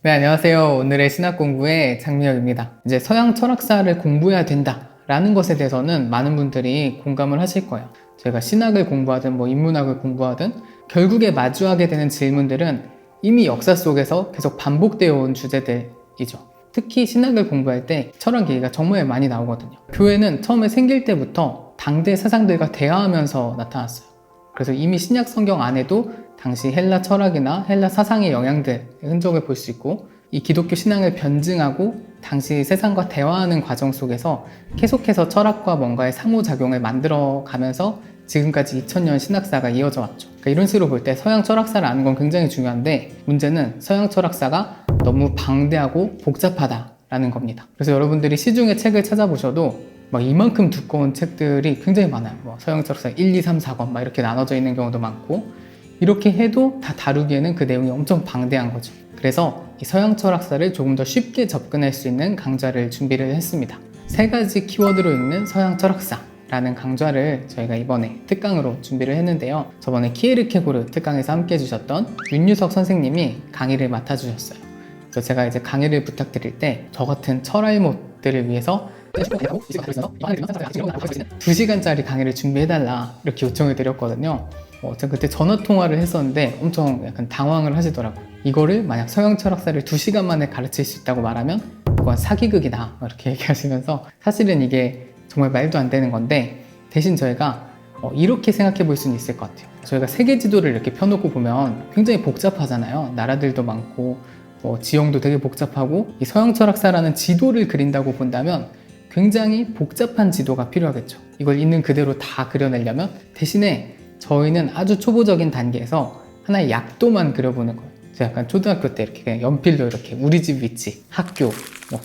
네, 안녕하세요. 오늘의 신학 공부의 장미혁입니다. 이제 서양 철학사를 공부해야 된다라는 것에 대해서는 많은 분들이 공감을 하실 거예요. 저희가 신학을 공부하든 인문학을 공부하든 결국에 마주하게 되는 질문들은 이미 역사 속에서 계속 반복되어 온 주제들이죠. 특히 신학을 공부할 때 철학 얘기가 정말 많이 나오거든요. 교회는 처음에 생길 때부터 당대 사상들과 대화하면서 나타났어요. 그래서 이미 신약 성경 안에도 당시 헬라 철학이나 헬라 사상의 영향들의 흔적을 볼 수 있고, 이 기독교 신앙을 변증하고 당시 세상과 대화하는 과정 속에서 계속해서 철학과 뭔가의 상호작용을 만들어 가면서 지금까지 2000년 신학사가 이어져 왔죠. 그러니까 이런 식으로 볼 때 서양 철학사를 아는 건 굉장히 중요한데, 문제는 서양 철학사가 너무 방대하고 복잡하다라는 겁니다. 그래서 여러분들이 시중에 책을 찾아보셔도 이만큼 두꺼운 책들이 굉장히 많아요. 서양 철학사 1, 2, 3, 4권 이렇게 나눠져 있는 경우도 많고, 이렇게 해도 다 다루기에는 그 내용이 엄청 방대한 거죠. 그래서 이 서양 철학사를 조금 더 쉽게 접근할 수 있는 강좌를 준비를 했습니다. 3가지 키워드로 읽는 서양 철학사라는 강좌를 저희가 이번에 특강으로 준비를 했는데요. 저번에 키에르케고르 특강에서 함께 해주셨던 윤유석 선생님이 강의를 맡아주셨어요. 그래서 제가 이제 강의를 부탁드릴 때 저 같은 철알못들을 위해서 2시간짜리 강의를 준비해달라 이렇게 요청을 드렸거든요. 제가 그때 전화통화를 했었는데 엄청 약간 당황을 하시더라고요. 이거를 만약 서양 철학사를 2시간 만에 가르칠 수 있다고 말하면 그건 사기극이다 이렇게 얘기하시면서, 사실은 이게 정말 말도 안 되는 건데, 대신 저희가 이렇게 생각해 볼 수는 있을 것 같아요. 저희가 세계 지도를 이렇게 펴놓고 보면 굉장히 복잡하잖아요. 나라들도 많고 지형도 되게 복잡하고, 이 서양 철학사라는 지도를 그린다고 본다면 굉장히 복잡한 지도가 필요하겠죠. 이걸 있는 그대로 다 그려내려면. 대신에 저희는 아주 초보적인 단계에서 하나의 약도만 그려보는 거예요. 제가 약간 초등학교 때 이렇게 그냥 연필로 이렇게 우리 집 위치, 학교,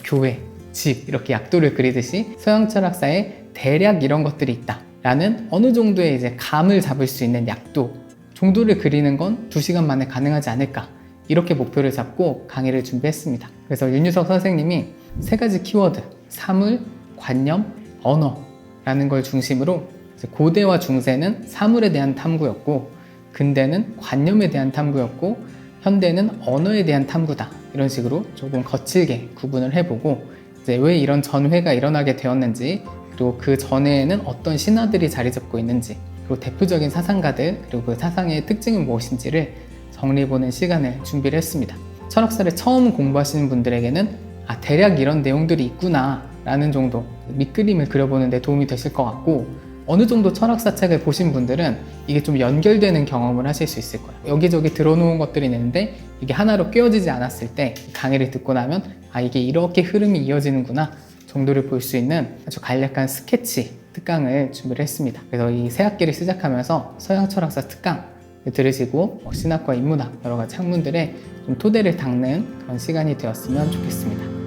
교회, 집 이렇게 약도를 그리듯이 서양 철학사에 대략 이런 것들이 있다 라는 어느 정도의 이제 감을 잡을 수 있는 약도 정도를 그리는 건 2시간 만에 가능하지 않을까, 이렇게 목표를 잡고 강의를 준비했습니다. 그래서 윤유석 선생님이 3가지 키워드, 사물, 관념, 언어라는 걸 중심으로 고대와 중세는 사물에 대한 탐구였고, 근대는 관념에 대한 탐구였고, 현대는 언어에 대한 탐구다, 이런 식으로 조금 거칠게 구분을 해보고, 이제 왜 이런 전회가 일어나게 되었는지, 그리고 그 전에는 어떤 신화들이 자리 잡고 있는지, 그리고 대표적인 사상가들, 그리고 그 사상의 특징은 무엇인지를 정리해보는 시간을 준비를 했습니다. 철학사를 처음 공부하시는 분들에게는 대략 이런 내용들이 있구나 라는 정도 밑그림을 그려보는 데 도움이 되실 것 같고, 어느 정도 철학사 책을 보신 분들은 이게 좀 연결되는 경험을 하실 수 있을 거예요. 여기저기 들어놓은 것들이 있는데 이게 하나로 꿰어지지 않았을 때 강의를 듣고 나면 이게 이렇게 흐름이 이어지는구나 정도를 볼 수 있는 아주 간략한 스케치 특강을 준비를 했습니다. 그래서 이 새 학기를 시작하면서 서양 철학사 특강 들으시고 신학과 인문학 여러 가지 학문들의 좀 토대를 닦는 그런 시간이 되었으면 좋겠습니다.